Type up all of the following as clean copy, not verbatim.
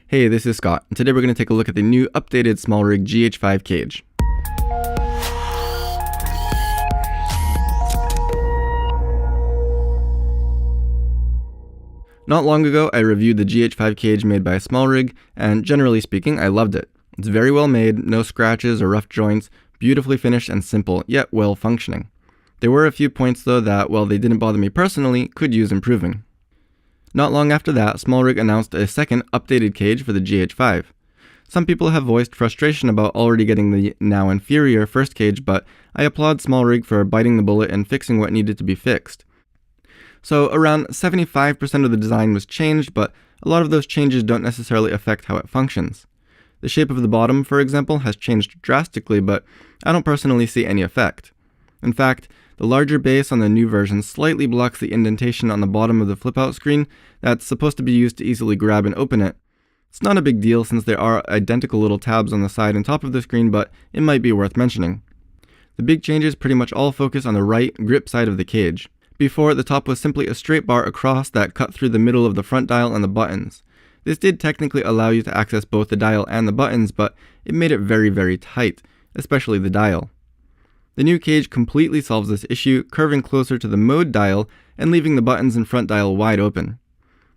Hey, this is Scott, and today we're going to take a look at the new updated SmallRig GH5 Cage. Not long ago, I reviewed the GH5 Cage made by SmallRig, and generally speaking, I loved it. It's very well made, no scratches or rough joints, beautifully finished and simple, yet well functioning. There were a few points though that, while they didn't bother me personally, could use improving. Not long after that, SmallRig announced a second updated cage for the GH5. Some people have voiced frustration about already getting the now inferior first cage, but I applaud SmallRig for biting the bullet and fixing what needed to be fixed. So around 75% of the design was changed, but a lot of those changes don't necessarily affect how it functions. The shape of the bottom, for example, has changed drastically, but I don't personally see any effect. In fact, the larger base on the new version slightly blocks the indentation on the bottom of the flip-out screen that's supposed to be used to easily grab and open it. It's not a big deal since there are identical little tabs on the side and top of the screen, but it might be worth mentioning. The big changes pretty much all focus on the right grip side of the cage. Before, the top was simply a straight bar across that cut through the middle of the front dial and the buttons. This did technically allow you to access both the dial and the buttons, but it made it very, very tight, especially the dial. The new cage completely solves this issue, curving closer to the mode dial and leaving the buttons and front dial wide open.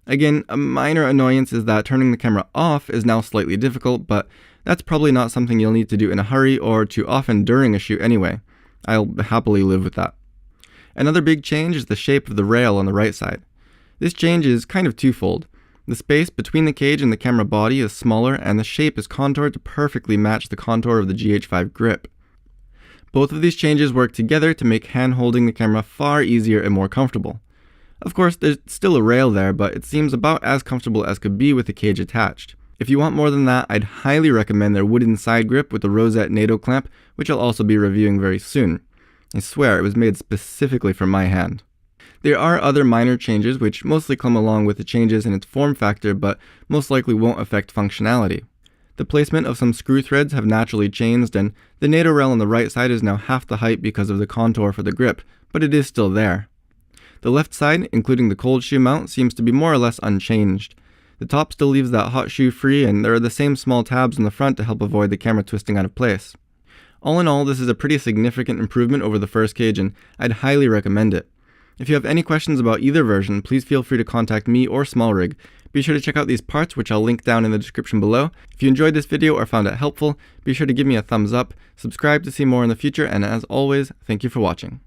Again, a minor annoyance is that turning the camera off is now slightly difficult, but that's probably not something you'll need to do in a hurry or too often during a shoot anyway. I'll happily live with that. Another big change is the shape of the rail on the right side. This change is kind of twofold. The space between the cage and the camera body is smaller, and the shape is contoured to perfectly match the contour of the GH5 grip. Both of these changes work together to make hand-holding the camera far easier and more comfortable. Of course, there's still a rail there, but it seems about as comfortable as could be with the cage attached. If you want more than that, I'd highly recommend their wooden side grip with the rosette NATO clamp, which I'll also be reviewing very soon. I swear, it was made specifically for my hand. There are other minor changes which mostly come along with the changes in its form factor, but most likely won't affect functionality. The placement of some screw threads have naturally changed, and the NATO rail on the right side is now half the height because of the contour for the grip, but it is still there. The left side, including the cold shoe mount, seems to be more or less unchanged. The top still leaves that hot shoe free, and there are the same small tabs in the front to help avoid the camera twisting out of place. All in all, this is a pretty significant improvement over the first cage, and I'd highly recommend it. If you have any questions about either version, please feel free to contact me or SmallRig. Be sure to check out these parts, which I'll link down in the description below. If you enjoyed this video or found it helpful, be sure to give me a thumbs up, subscribe to see more in the future, and as always, thank you for watching.